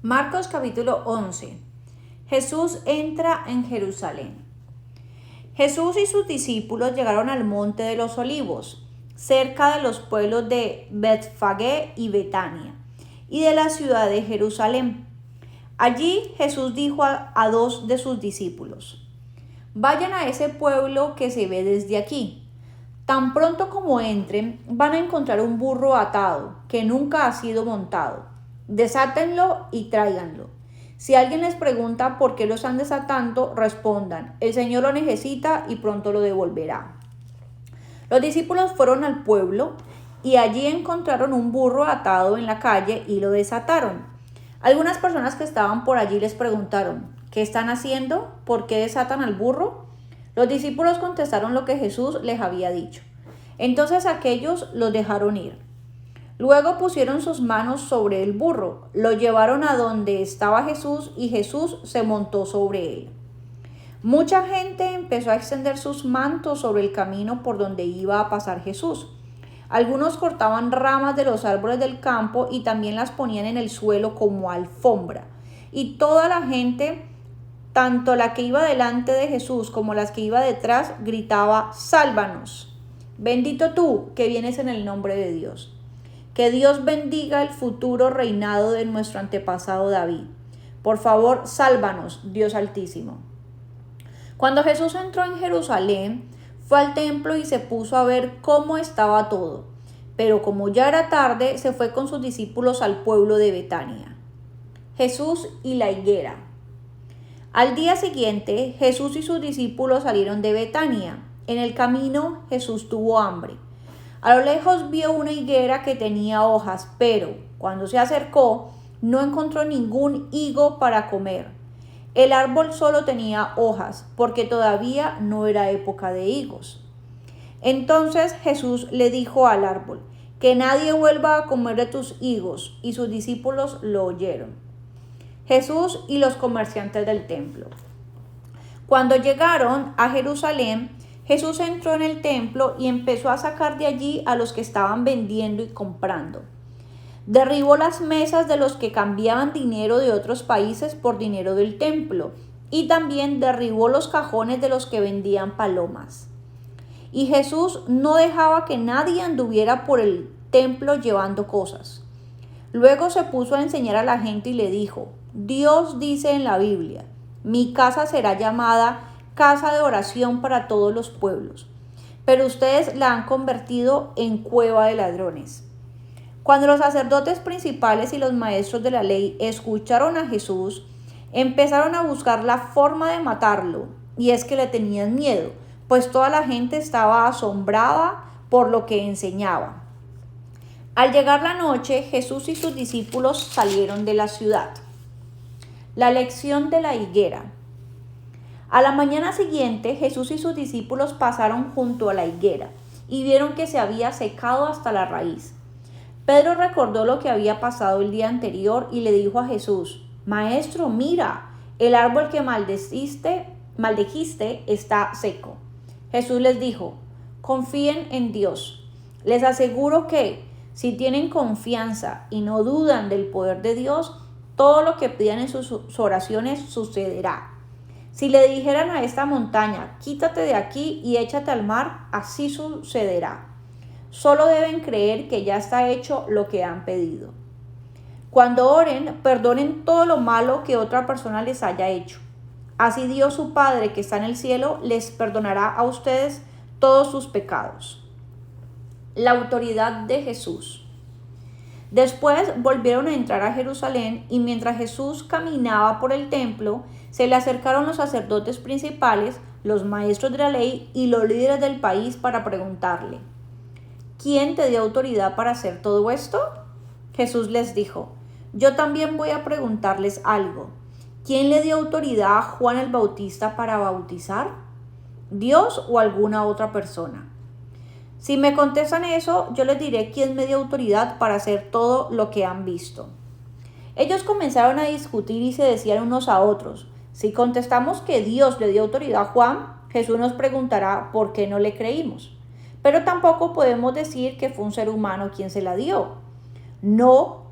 Marcos capítulo 11. Jesús entra en Jerusalén. Jesús y sus discípulos llegaron al monte de los olivos, cerca de los pueblos de Betfagé y Betania, y de la ciudad de Jerusalén. Allí Jesús dijo a dos de sus discípulos: vayan a ese pueblo que se ve desde aquí. Tan pronto como entren, van a encontrar un burro atado, que nunca ha sido montado. Desátenlo y tráiganlo. Si alguien les pregunta por qué lo están desatando, respondan: el Señor lo necesita y pronto lo devolverá. Los discípulos fueron al pueblo y allí encontraron un burro atado en la calle y lo desataron. Algunas personas que estaban por allí les preguntaron: ¿qué están haciendo? ¿Por qué desatan al burro? Los discípulos contestaron lo que Jesús les había dicho. Entonces aquellos los dejaron ir. Luego pusieron sus manos sobre el burro, lo llevaron a donde estaba Jesús y Jesús se montó sobre él. Mucha gente empezó a extender sus mantos sobre el camino por donde iba a pasar Jesús. Algunos cortaban ramas de los árboles del campo y también las ponían en el suelo como alfombra. Y toda la gente, tanto la que iba delante de Jesús como las que iba detrás, gritaba: sálvanos. Bendito tú que vienes en el nombre de Dios. Que Dios bendiga el futuro reinado de nuestro antepasado David. Por favor, sálvanos, Dios Altísimo. Cuando Jesús entró en Jerusalén, fue al templo y se puso a ver cómo estaba todo. Pero como ya era tarde, se fue con sus discípulos al pueblo de Betania. Jesús y la higuera. Al día siguiente, Jesús y sus discípulos salieron de Betania. En el camino, Jesús tuvo hambre. A lo lejos vio una higuera que tenía hojas, pero cuando se acercó, no encontró ningún higo para comer. El árbol solo tenía hojas, porque todavía no era época de higos. Entonces Jesús le dijo al árbol: que nadie vuelva a comer de tus higos, y sus discípulos lo oyeron. Jesús y los comerciantes del templo. Cuando llegaron a Jerusalén, Jesús entró en el templo y empezó a sacar de allí a los que estaban vendiendo y comprando. Derribó las mesas de los que cambiaban dinero de otros países por dinero del templo, y también derribó los cajones de los que vendían palomas. Y Jesús no dejaba que nadie anduviera por el templo llevando cosas. Luego se puso a enseñar a la gente y le dijo: Dios dice en la Biblia: mi casa será llamada casa de oración para todos los pueblos, pero ustedes la han convertido en cueva de ladrones. Cuando los sacerdotes principales y los maestros de la ley escucharon a Jesús, empezaron a buscar la forma de matarlo, y es que le tenían miedo, pues toda la gente estaba asombrada por lo que enseñaba. Al llegar la noche, Jesús y sus discípulos salieron de la ciudad. La lección de la higuera. A la mañana siguiente, Jesús y sus discípulos pasaron junto a la higuera y vieron que se había secado hasta la raíz. Pedro recordó lo que había pasado el día anterior y le dijo a Jesús: Maestro, mira, el árbol que maldijiste está seco. Jesús les dijo: confíen en Dios. Les aseguro que, si tienen confianza y no dudan del poder de Dios, todo lo que pidan en sus oraciones sucederá. Si le dijeran a esta montaña: quítate de aquí y échate al mar, así sucederá. Solo deben creer que ya está hecho lo que han pedido. Cuando oren, perdonen todo lo malo que otra persona les haya hecho. Así Dios, su Padre que está en el cielo, les perdonará a ustedes todos sus pecados. La autoridad de Jesús. Después volvieron a entrar a Jerusalén, y mientras Jesús caminaba por el templo, se le acercaron los sacerdotes principales, los maestros de la ley y los líderes del país para preguntarle: ¿quién te dio autoridad para hacer todo esto? Jesús les dijo: yo también voy a preguntarles algo. ¿Quién le dio autoridad a Juan el Bautista para bautizar? ¿Dios o alguna otra persona? Si me contestan eso, yo les diré quién me dio autoridad para hacer todo lo que han visto. Ellos comenzaron a discutir y se decían unos a otros: si contestamos que Dios le dio autoridad a Juan, Jesús nos preguntará por qué no le creímos. Pero tampoco podemos decir que fue un ser humano quien se la dio. No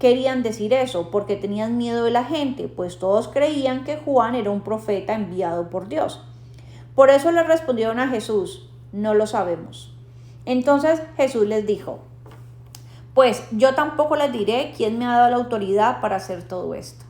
querían decir eso, porque tenían miedo de la gente, pues todos creían que Juan era un profeta enviado por Dios. Por eso le respondieron a Jesús: no lo sabemos. Entonces Jesús les dijo: pues yo tampoco les diré quién me ha dado la autoridad para hacer todo esto.